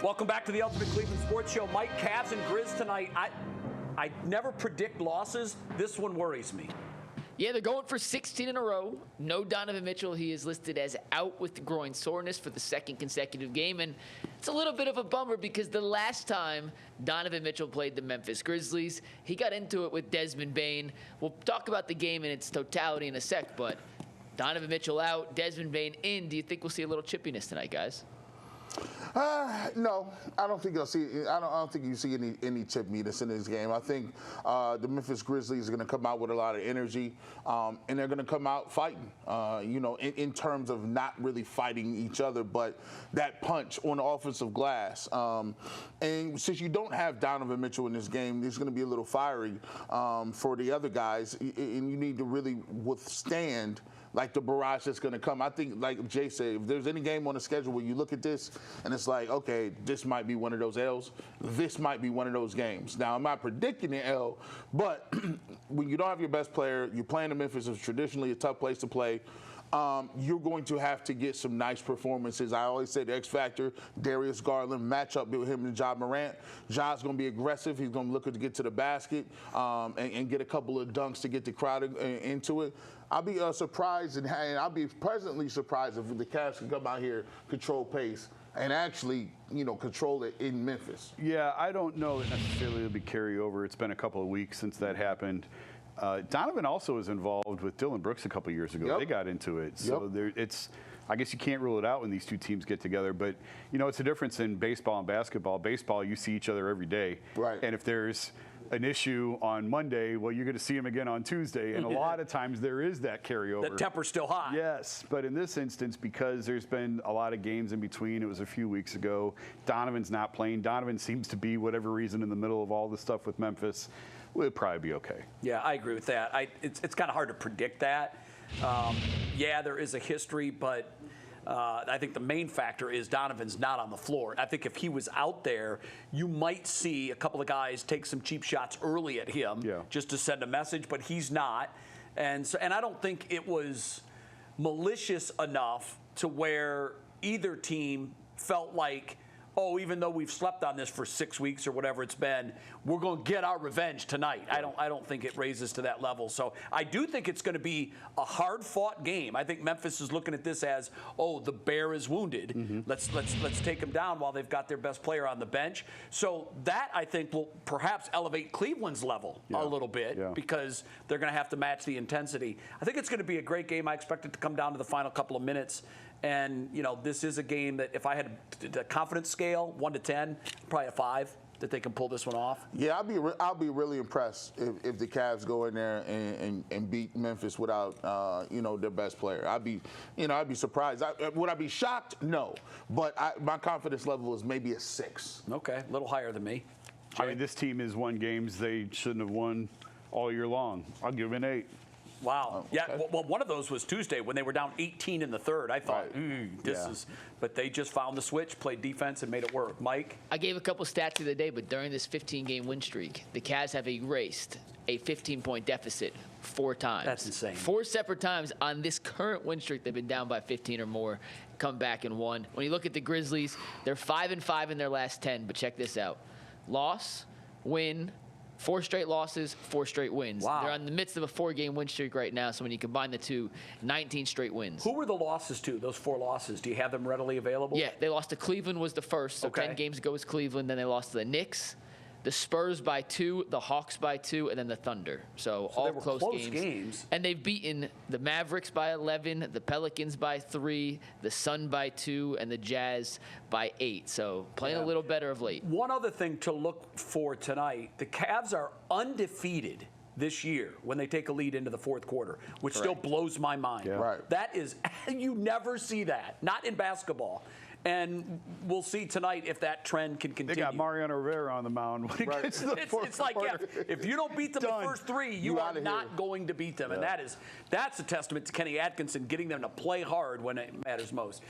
Welcome back to the Ultimate Cleveland Sports Show. Mike, Cavs and Grizz tonight. I never predict losses. This one worries me. Yeah, they're going for 16 in a row. No Donovan Mitchell. He is listed as out with groin soreness for the second consecutive game. And it's a little bit of a bummer because the last time Donovan Mitchell played the Memphis Grizzlies, he got into it with Desmond Bane. We'll talk about the game in its totality in a sec, but Donovan Mitchell out, Desmond Bane in. Do you think we'll see a little chippiness tonight, guys? No, I don't think you'll see. I don't think you see any chip meetings in this game. I think the Memphis Grizzlies are going to come out with a lot of energy, and they're going to come out fighting. In terms of not really fighting each other, but that punch on the offensive glass. And since you don't have Donovan Mitchell in this game, it's going to be a little fiery for the other guys, and you need to really withstand like the barrage that's going to come. I think, like Jay said, if there's any game on the schedule where you look at this and it's like, okay, this might be one of those L's, this might be one of those games. Now, I'm not predicting an L, but when you don't have your best player, you're playing in Memphis, it's traditionally a tough place to play. You're going to have to get some nice performances. I always say the X factor, Darius Garland, match up with him and Ja Morant. Ja's going to be aggressive. He's going to look to get to the basket and get a couple of dunks to get the crowd into it. I'll be surprised and I'll be pleasantly surprised if the Cavs can come out here, control pace, and actually, control it in Memphis. Yeah, I don't know that necessarily it'll be carryover. It's been a couple of weeks since that happened. Donovan also was involved with Dylan Brooks a couple of years ago. Yep. They got into it. So I guess you can't rule it out when these two teams get together. But, it's a difference in baseball and basketball. Baseball, you see each other every day. Right. And if there's an issue on Monday, well, you're going to see him again on Tuesday. And a lot of times there is that carryover. The temper's still high. Yes. But in this instance, because there's been a lot of games in between, it was a few weeks ago, Donovan's not playing. Donovan seems to be, whatever reason, in the middle of all the stuff with Memphis. We'll probably be okay. Yeah, I agree with that. It's kind of hard to predict that. Yeah, there is a history, but I think the main factor is Donovan's not on the floor. I think if he was out there, you might see a couple of guys take some cheap shots early at him just to send a message, but he's not. And I don't think it was malicious enough to where either team felt like, oh, even though we've slept on this for 6 weeks or whatever it's been, we're going to get our revenge tonight. Yeah. I don't think it raises to that level. So I do think it's going to be a hard-fought game. I think Memphis is looking at this as, oh, the bear is wounded. Mm-hmm. Let's take him down while they've got their best player on the bench. So that, I think, will perhaps elevate Cleveland's level a little bit because they're going to have to match the intensity. I think it's going to be a great game. I expect it to come down to the final couple of minutes. And, this is a game that if I had a confidence scale, 1 to 10, probably a 5, that they can pull this one off. Yeah, I'll be really impressed if the Cavs go in there and beat Memphis without, their best player. I'd be surprised. Would I be shocked? No. But my confidence level is maybe a 6. Okay, a little higher than me. Jay? I mean, this team has won games they shouldn't have won all year long. I'll give them an 8. Wow. Yeah, well, one of those was Tuesday when they were down 18 in the third. I thought, but they just found the switch, played defense, and made it work. Mike? I gave a couple stats the other day, but during this 15-game win streak, the Cavs have erased a 15-point deficit 4 times. That's insane. 4 separate times on this current win streak, they've been down by 15 or more, come back and won. When you look at the Grizzlies, they're 5-5 in their last 10, but check this out. Loss, win, 4 straight losses, 4 straight wins. Wow. They're in the midst of a 4-game win streak right now, so when you combine the two, 19 straight wins. Who were the losses to, those 4 losses? Do you have them readily available? Yeah, they lost to Cleveland was the first, so 10 games ago was Cleveland. Then they lost to the Knicks, the Spurs by 2, the Hawks by 2, and then the Thunder. So all they were close games. And they've beaten the Mavericks by 11, the Pelicans by 3, the Sun by 2, and the Jazz by 8. So playing a little better of late. One other thing to look for tonight, the Cavs are undefeated this year when they take a lead into the fourth quarter, which still blows my mind. Yeah. Right. That is, you never see that, not in basketball. And we'll see tonight if that trend can continue. They got Mariano Rivera on the mound when he gets to the fourth It's like, if you don't beat them the first 3, you are not going to beat them. And that's a testament to Kenny Atkinson getting them to play hard when it matters most.